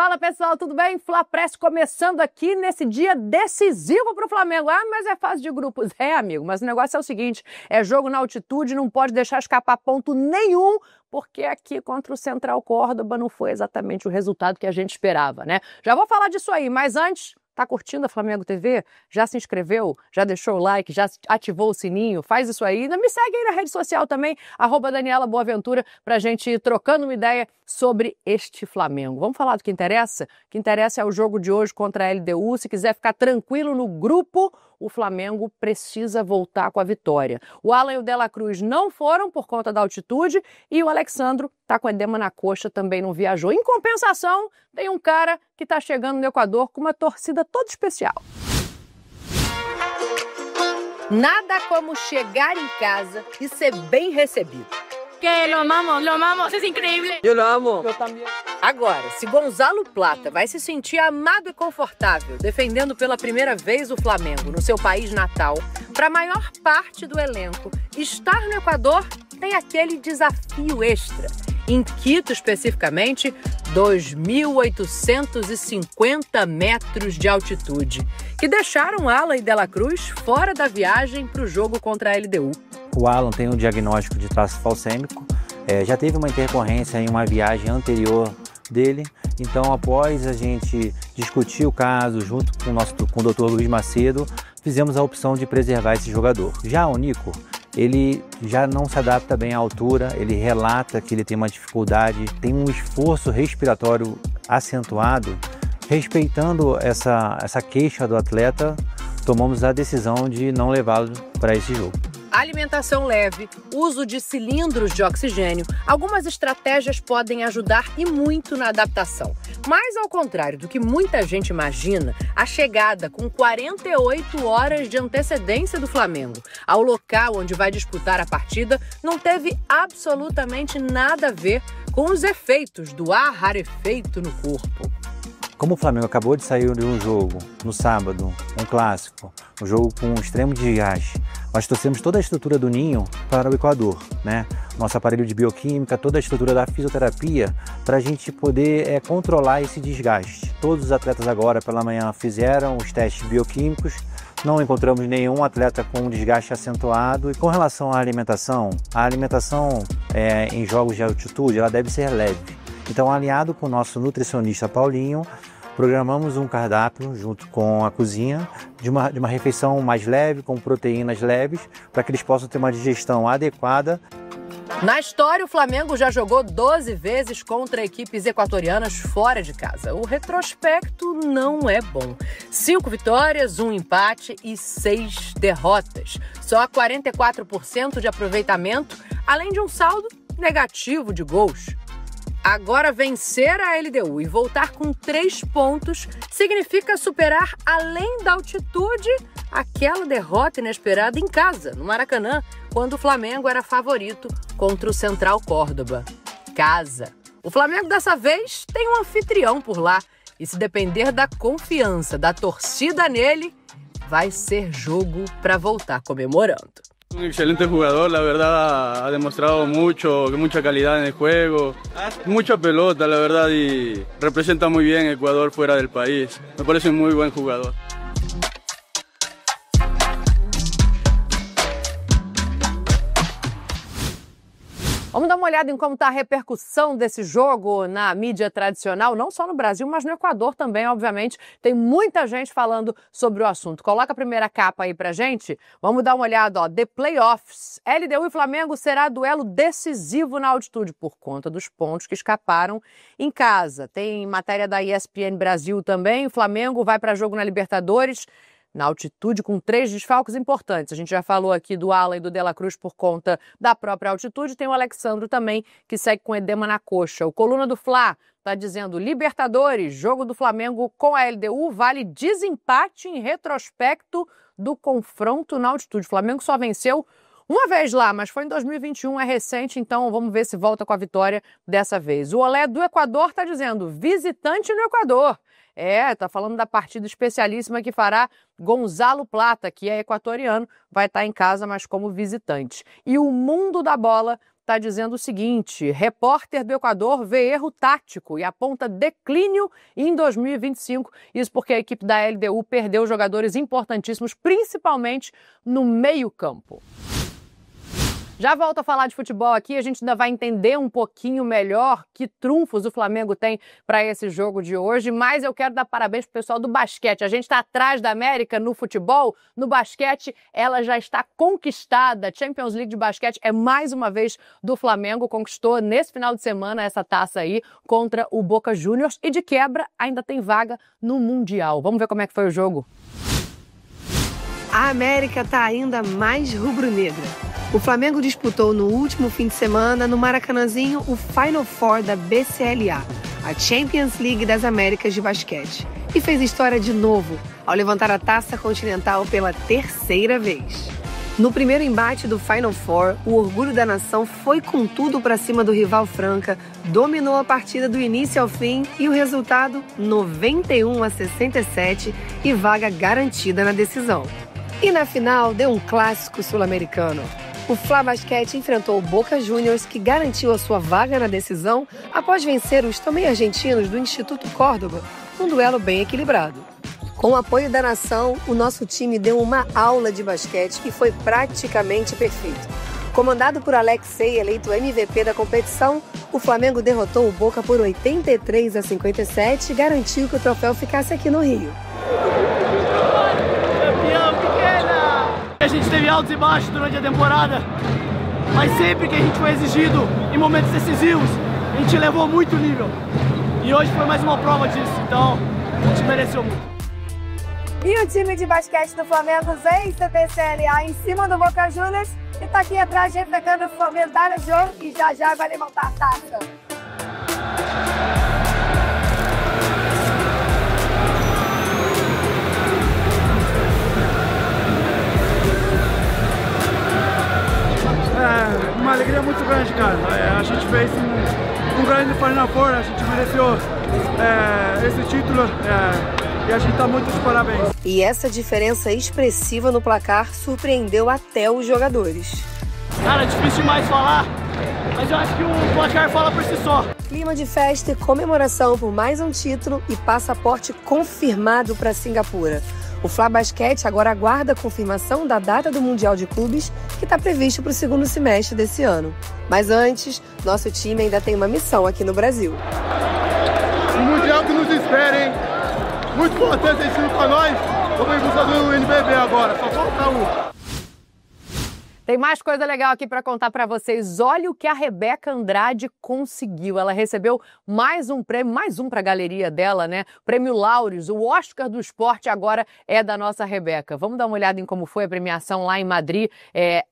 Fala pessoal, tudo bem? Fla Press começando aqui nesse dia decisivo para o Flamengo. Ah, mas é fase de grupos. É, amigo, mas o negócio é o seguinte, é jogo na altitude, não pode deixar escapar ponto nenhum, porque aqui contra o Central Córdoba não foi exatamente o resultado que a gente esperava, né? Já vou falar disso aí, mas antes... Tá curtindo a Flamengo TV? Já se inscreveu? Já deixou o like? Já ativou o sininho? Faz isso aí. Me segue aí na rede social também, @Daniela Boaventura, pra gente ir trocando uma ideia sobre este Flamengo. Vamos falar do que interessa? O que interessa é o jogo de hoje contra a LDU. Se quiser ficar tranquilo no grupo, o Flamengo precisa voltar com a vitória. O Alan e o Dela Cruz não foram por conta da altitude e o Alexandro tá com edema na coxa, também não viajou. Em compensação, tem um cara que tá chegando no Equador com uma torcida toda especial. Nada como chegar em casa e ser bem recebido. Que lo amamos, es increíble. Eu lo amo. Eu também. Agora, se Gonzalo Plata vai se sentir amado e confortável defendendo pela primeira vez o Flamengo no seu país natal, para a maior parte do elenco, estar no Equador tem aquele desafio extra. Em Quito, especificamente, 2.850 metros de altitude, que deixaram Alan e Dela Cruz fora da viagem para o jogo contra a LDU. O Alan tem um diagnóstico de traço falcêmico, já teve uma intercorrência em uma viagem anterior dele, então após a gente discutir o caso junto com o Dr. Luiz Macedo, fizemos a opção de preservar esse jogador. Já o Nico, ele já não se adapta bem à altura, ele relata que ele tem uma dificuldade, tem um esforço respiratório acentuado. Respeitando essa queixa do atleta, tomamos a decisão de não levá-lo para esse jogo. Alimentação leve, uso de cilindros de oxigênio, algumas estratégias podem ajudar e muito na adaptação. Mas, ao contrário do que muita gente imagina, a chegada com 48 horas de antecedência do Flamengo ao local onde vai disputar a partida não teve absolutamente nada a ver com os efeitos do ar rarefeito no corpo. Como o Flamengo acabou de sair de um jogo no sábado, um clássico, um jogo com extremo desgaste, nós trouxemos toda a estrutura do Ninho para o Equador, né? Nosso aparelho de bioquímica, toda a estrutura da fisioterapia, para a gente poder controlar esse desgaste. Todos os atletas agora pela manhã fizeram os testes bioquímicos, não encontramos nenhum atleta com desgaste acentuado. E com relação à alimentação, em jogos de altitude ela deve ser leve. Então, alinhado com o nosso nutricionista Paulinho, programamos um cardápio junto com a cozinha de uma refeição mais leve, com proteínas leves, para que eles possam ter uma digestão adequada. Na história, o Flamengo já jogou 12 vezes contra equipes equatorianas fora de casa. O retrospecto não é bom. 5 vitórias, 1 empate e 6 derrotas. Só 44% de aproveitamento, além de um saldo negativo de gols. Agora, vencer a LDU e voltar com 3 pontos significa superar, além da altitude, aquela derrota inesperada em casa, no Maracanã, quando o Flamengo era favorito contra o Central Córdoba. Casa. O Flamengo, dessa vez, tem um anfitrião por lá. E se depender da confiança da torcida nele, vai ser jogo para voltar comemorando. Un excelente jugador, la verdad ha demostrado mucha calidad en el juego, mucha pelota la verdad y representa muy bien Ecuador fuera del país, me parece un muy buen jugador. Vamos dar uma olhada em como está a repercussão desse jogo na mídia tradicional, não só no Brasil, mas no Equador também, obviamente. Tem muita gente falando sobre o assunto. Coloca a primeira capa aí pra gente. Vamos dar uma olhada, ó. The Playoffs. LDU e Flamengo será duelo decisivo na altitude por conta dos pontos que escaparam em casa. Tem matéria da ESPN Brasil também. O Flamengo vai para jogo na Libertadores na altitude, com 3 desfalques importantes. A gente já falou aqui do Alan e do Dela Cruz por conta da própria altitude. Tem o Alexandro também, que segue com edema na coxa. O Coluna do Fla está dizendo: Libertadores, jogo do Flamengo com a LDU vale desempate em retrospecto do confronto na altitude. O Flamengo só venceu uma vez lá, mas foi em 2021, é recente, então vamos ver se volta com a vitória dessa vez. O Olé do Equador está dizendo: visitante no Equador. Tá falando da partida especialíssima que fará Gonzalo Plata, que é equatoriano, vai estar em casa, mas como visitante. E o Mundo da Bola está dizendo o seguinte: repórter do Equador vê erro tático e aponta declínio em 2025. Isso porque a equipe da LDU perdeu jogadores importantíssimos, principalmente no meio-campo. Já volto a falar de futebol aqui, a gente ainda vai entender um pouquinho melhor que trunfos o Flamengo tem para esse jogo de hoje, mas eu quero dar parabéns pro pessoal do basquete. A gente está atrás da América no futebol, no basquete ela já está conquistada. A Champions League de basquete é mais uma vez do Flamengo, conquistou nesse final de semana essa taça aí contra o Boca Juniors e de quebra ainda tem vaga no Mundial. Vamos ver como é que foi o jogo. A América está ainda mais rubro-negra. O Flamengo disputou no último fim de semana, no Maracanãzinho, o Final Four da BCLA, a Champions League das Américas de basquete. E fez história de novo, ao levantar a taça continental pela terceira vez. No primeiro embate do Final Four, o orgulho da nação foi com tudo para cima do rival Franca, dominou a partida do início ao fim e o resultado 91-67 e vaga garantida na decisão. E na final deu um clássico sul-americano. O Fla Basquete enfrentou o Boca Juniors, que garantiu a sua vaga na decisão após vencer os também argentinos do Instituto Córdoba, um duelo bem equilibrado. Com o apoio da nação, o nosso time deu uma aula de basquete e foi praticamente perfeito. Comandado por Alexei, eleito MVP da competição, o Flamengo derrotou o Boca por 83-57 e garantiu que o troféu ficasse aqui no Rio. A gente teve altos e baixos durante a temporada, mas sempre que a gente foi exigido em momentos decisivos, a gente levou muito nível. E hoje foi mais uma prova disso, então a gente mereceu muito. E o time de basquete do Flamengo vence a BCLA em cima do Boca Juniors e tá aqui atrás reflectando a medalha de ouro e já vai levantar a taça. Uma alegria muito grande, cara. A gente fez um grande Final Four, a gente mereceu esse título e a gente tá muito de parabéns. E essa diferença expressiva no placar surpreendeu até os jogadores. Cara, é difícil demais falar, mas eu acho que o placar fala por si só. Clima de festa e comemoração por mais um título e passaporte confirmado para Singapura. O Fla Basquete agora aguarda a confirmação da data do Mundial de Clubes, que está previsto para o segundo semestre desse ano. Mas antes, nosso time ainda tem uma missão aqui no Brasil. O Mundial que nos espera, hein? Muito importante esse time para nós. Vamos em busca do NBB agora, só falta um. Tem mais coisa legal aqui para contar para vocês. Olha o que a Rebeca Andrade conseguiu. Ela recebeu mais um prêmio, mais um para a galeria dela, né? Prêmio Laureus, o Oscar do esporte agora é da nossa Rebeca. Vamos dar uma olhada em como foi a premiação lá em Madrid.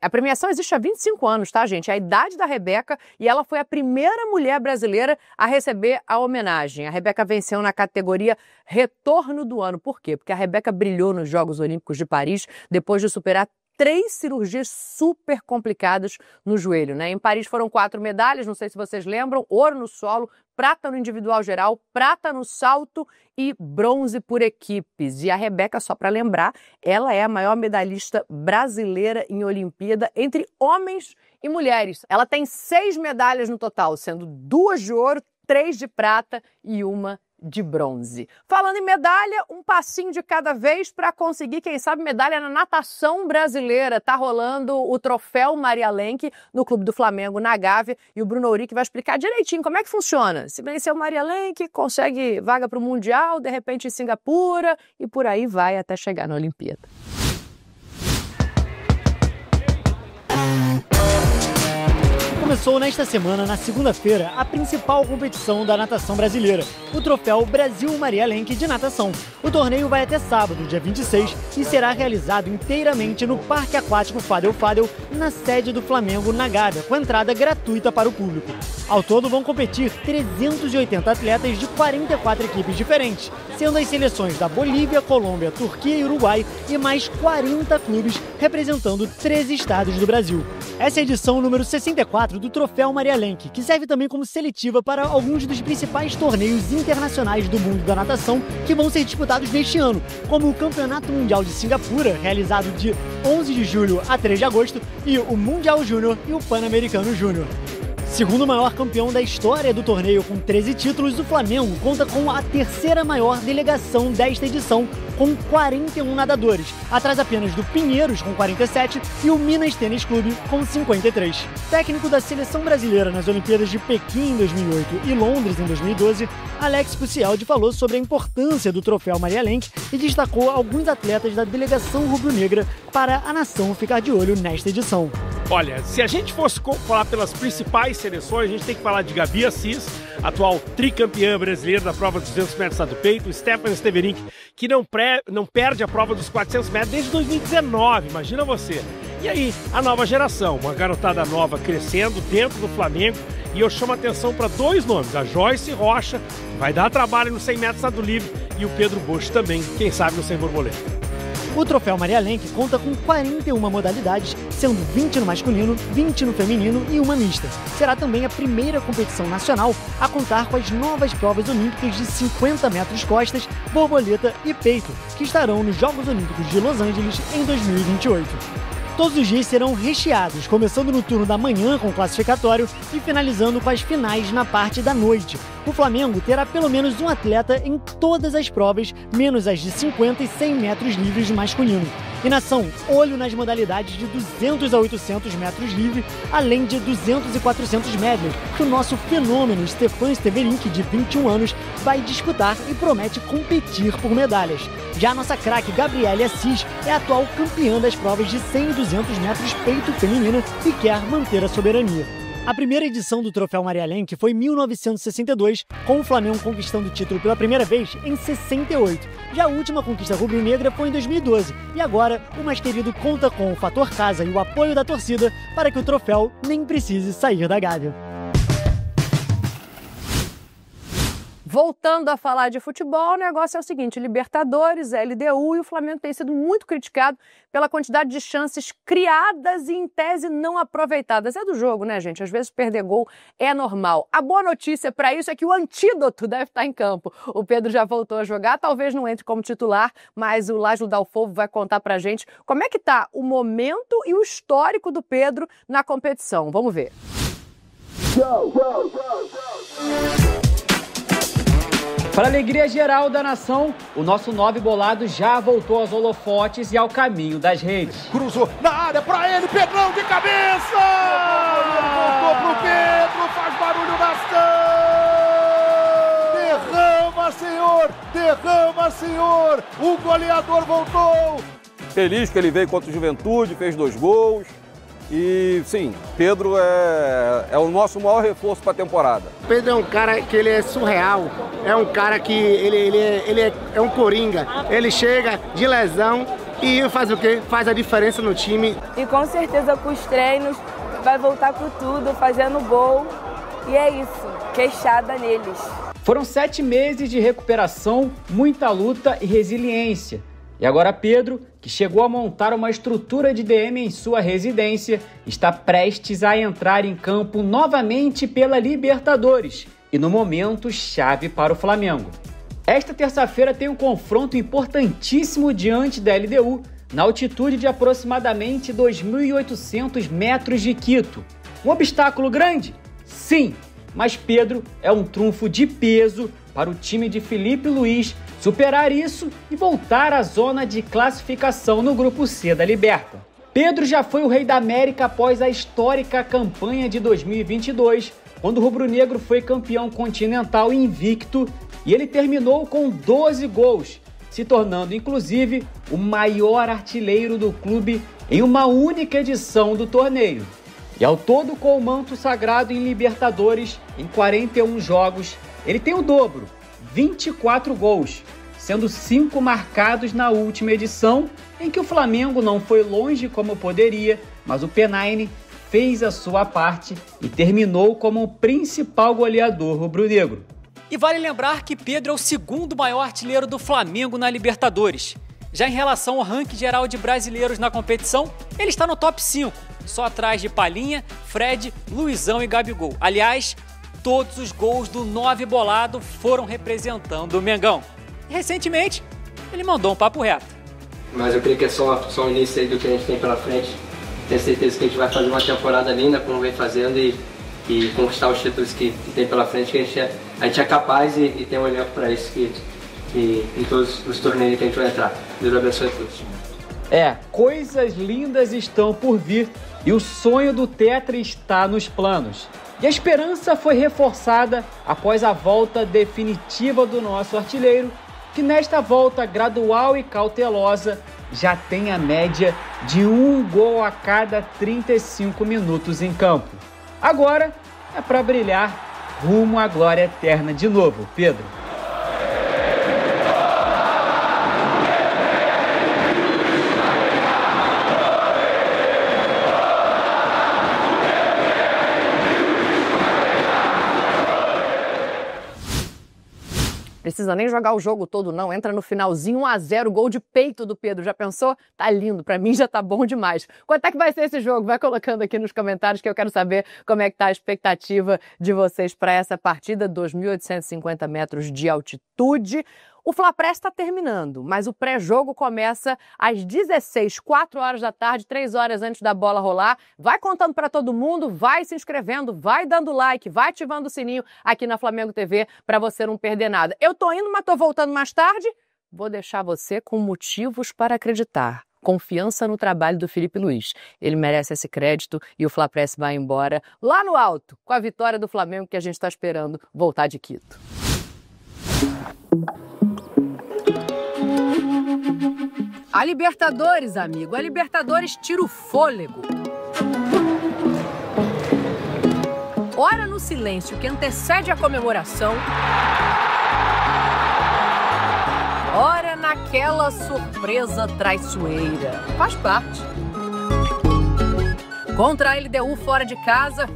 A premiação existe há 25 anos, tá, gente? É a idade da Rebeca e ela foi a primeira mulher brasileira a receber a homenagem. A Rebeca venceu na categoria Retorno do Ano. Por quê? Porque a Rebeca brilhou nos Jogos Olímpicos de Paris depois de superar 3 cirurgias super complicadas no joelho, né? Em Paris foram 4 medalhas, não sei se vocês lembram, ouro no solo, prata no individual geral, prata no salto e bronze por equipes. E a Rebeca, só para lembrar, ela é a maior medalhista brasileira em Olimpíada entre homens e mulheres. Ela tem 6 medalhas no total, sendo 2 de ouro, 3 de prata e 1 de bronze. Falando em medalha, um passinho de cada vez para conseguir, quem sabe, medalha na natação brasileira. Tá rolando o troféu Maria Lenk no Clube do Flamengo, na Gávea, e o Bruno Auric vai explicar direitinho como é que funciona. Se vencer o Maria Lenk, consegue vaga para o Mundial, de repente em Singapura, e por aí vai até chegar na Olimpíada. Começou nesta semana, na segunda-feira, a principal competição da natação brasileira, o troféu Brasil Maria Lenk de natação. O torneio vai até sábado, dia 26, e será realizado inteiramente no Parque Aquático Fadel Fadel, na sede do Flamengo, na Gávea, com entrada gratuita para o público. Ao todo vão competir 380 atletas de 44 equipes diferentes, sendo as seleções da Bolívia, Colômbia, Turquia e Uruguai e mais 40 clubes representando 13 estados do Brasil. Essa é a edição número 64 do Troféu Maria Lenk, que serve também como seletiva para alguns dos principais torneios internacionais do mundo da natação que vão ser disputados neste ano, como o Campeonato Mundial de Singapura, realizado de 11 de julho a 3 de agosto, e o Mundial Júnior e o Pan-Americano Júnior. Segundo maior campeão da história do torneio com 13 títulos, o Flamengo conta com a terceira maior delegação desta edição, com 41 nadadores, atrás apenas do Pinheiros, com 47, e o Minas Tênis Clube, com 53. Técnico da seleção brasileira nas Olimpíadas de Pequim em 2008 e Londres em 2012, Alex Pucialdi falou sobre a importância do troféu Maria Lenk e destacou alguns atletas da delegação rubro-negra para a nação ficar de olho nesta edição. Olha, se a gente fosse falar pelas principais seleções, a gente tem que falar de Gabi Assis, atual tricampeã brasileira da prova dos 200 metros do peito, Stephanie Steverink, que não perde a prova dos 400 metros desde 2019, imagina você. E aí, a nova geração, uma garotada nova crescendo dentro do Flamengo, e eu chamo a atenção para dois nomes, a Joyce Rocha, que vai dar trabalho no 100 metros nado livre, e o Pedro Bosch também, quem sabe no 100 borboleta. O troféu Maria Lenk conta com 41 modalidades, sendo 20 no masculino, 20 no feminino e uma mista. Será também a primeira competição nacional a contar com as novas provas olímpicas de 50 metros costas, borboleta e peito, que estarão nos Jogos Olímpicos de Los Angeles em 2028. Todos os dias serão recheados, começando no turno da manhã com o classificatório e finalizando com as finais na parte da noite. O Flamengo terá pelo menos um atleta em todas as provas, menos as de 50 e 100 metros livres masculino. E nação, olho nas modalidades de 200 a 800 metros livre, além de 200 e 400 medley, que o nosso fenômeno Stefan Steverink, de 21 anos, vai disputar e promete competir por medalhas. Já a nossa craque Gabriele Assis é a atual campeã das provas de 100 e 200 metros peito feminino e quer manter a soberania. A primeira edição do Troféu Maria Lenk foi em 1962, com o Flamengo conquistando o título pela primeira vez em 68. Já a última conquista rubro-negra foi em 2012. E agora, o mais querido conta com o fator casa e o apoio da torcida para que o troféu nem precise sair da Gávea. Voltando a falar de futebol, o negócio é o seguinte: Libertadores, LDU, e o Flamengo tem sido muito criticado pela quantidade de chances criadas e, em tese, não aproveitadas. É do jogo, né, gente? Às vezes perder gol é normal. A boa notícia para isso é que o antídoto deve estar em campo. O Pedro já voltou a jogar, talvez não entre como titular, mas o Lázaro Dalfovo vai contar pra gente como é que tá o momento e o histórico do Pedro na competição. Vamos ver. Para a alegria geral da nação, o nosso 9 bolado já voltou aos holofotes e ao caminho das redes. Cruzou na área para ele, Pedrão de cabeça! Voltou pro Pedro, faz barulho nação! Derrama, senhor! Derrama, senhor! O goleador voltou! Feliz que ele veio contra o Juventude, fez 2 gols. E sim, Pedro é o nosso maior reforço para a temporada. Pedro é um cara que ele é surreal, é um cara que ele é um coringa. Ele chega de lesão e faz o quê? Faz a diferença no time. E com certeza com os treinos vai voltar com tudo, fazendo gol. E é isso, queixada neles. Foram 7 meses de recuperação, muita luta e resiliência. E agora Pedro, que chegou a montar uma estrutura de DM em sua residência, está prestes a entrar em campo novamente pela Libertadores e no momento chave para o Flamengo. Esta terça-feira tem um confronto importantíssimo diante da LDU, na altitude de aproximadamente 2.800 metros de Quito. Um obstáculo grande? Sim, mas Pedro é um trunfo de peso para o time de Felipe Luiz superar isso e voltar à zona de classificação no Grupo C da Liberta. Pedro já foi o Rei da América após a histórica campanha de 2022, quando o rubro-negro foi campeão continental invicto e ele terminou com 12 gols, se tornando inclusive o maior artilheiro do clube em uma única edição do torneio. E ao todo, com o manto sagrado em Libertadores, em 41 jogos, ele tem o dobro, 24 gols, sendo 5 marcados na última edição, em que o Flamengo não foi longe como poderia, mas o P9 fez a sua parte e terminou como o principal goleador rubro-negro. E vale lembrar que Pedro é o segundo maior artilheiro do Flamengo na Libertadores. Já em relação ao ranking geral de brasileiros na competição, ele está no top 5, só atrás de Palhinha, Fred, Luizão e Gabigol. Aliás, todos os gols do 9 bolado foram representando o Mengão. E recentemente, ele mandou um papo reto. Mas eu creio que é só o início aí do que a gente tem pela frente. Tenho certeza que a gente vai fazer uma temporada linda, como vem fazendo, e e conquistar os títulos que tem pela frente, que a gente é capaz e tem um elenco para isso que em todos os torneios que a gente vai entrar. Deus abençoe a todos. Coisas lindas estão por vir e o sonho do Tetra está nos planos. E a esperança foi reforçada após a volta definitiva do nosso artilheiro, que nesta volta gradual e cautelosa já tem a média de 1 gol a cada 35 minutos em campo. Agora é para brilhar rumo à glória eterna de novo, Pedro. Precisa nem jogar o jogo todo, não. Entra no finalzinho, 1-0, gol de peito do Pedro. Já pensou? Tá lindo. Pra mim já tá bom demais. Quanto é que vai ser esse jogo? Vai colocando aqui nos comentários que eu quero saber como é que tá a expectativa de vocês para essa partida. 2.850 metros de altitude. O Fla-Press está terminando, mas o pré-jogo começa às 16, 4 horas da tarde, 3 horas antes da bola rolar. Vai contando para todo mundo, vai se inscrevendo, vai dando like, vai ativando o sininho aqui na Flamengo TV para você não perder nada. Eu tô indo, mas tô voltando mais tarde. Vou deixar você com motivos para acreditar. Confiança no trabalho do Felipe Luiz. Ele merece esse crédito e o Fla-Press vai embora lá no alto com a vitória do Flamengo que a gente está esperando voltar de Quito. A Libertadores, amigo. A Libertadores tira o fôlego. Ora no silêncio que antecede a comemoração. Ora naquela surpresa traiçoeira. Faz parte. Contra a LDU fora de casa,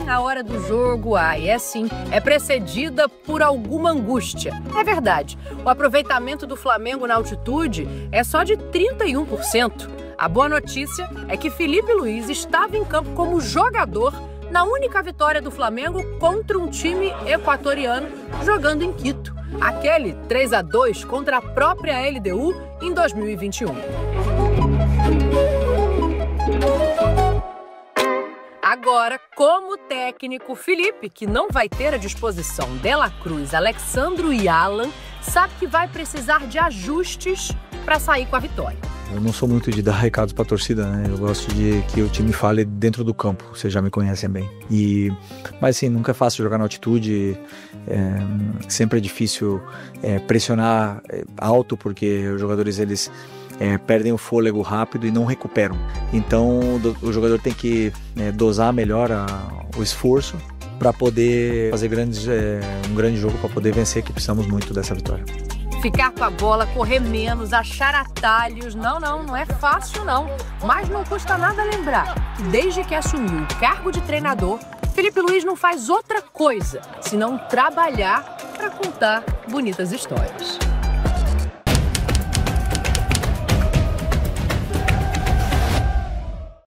a hora do jogo, é precedida por alguma angústia. É verdade, o aproveitamento do Flamengo na altitude é só de 31%. A boa notícia é que Felipe Luiz estava em campo como jogador na única vitória do Flamengo contra um time equatoriano jogando em Quito. Aquele 3-2 contra a própria LDU em 2021. Agora, como técnico, Felipe, que não vai ter à disposição De La Cruz, Alexandro e Alan, sabe que vai precisar de ajustes para sair com a vitória. Eu não sou muito de dar recados para a torcida, né? Eu gosto de que o time fale dentro do campo, vocês já me conhecem bem. Mas sim, nunca é fácil jogar na altitude, sempre é difícil pressionar alto, porque os jogadores eles perdem o fôlego rápido e não recuperam. Então o jogador tem que dosar melhor o esforço para poder fazer um grande jogo, para poder vencer, que precisamos muito dessa vitória. Ficar com a bola, correr menos, achar atalhos, não é fácil não. Mas não custa nada lembrar que desde que assumiu o cargo de treinador, Felipe Luiz não faz outra coisa senão trabalhar para contar bonitas histórias.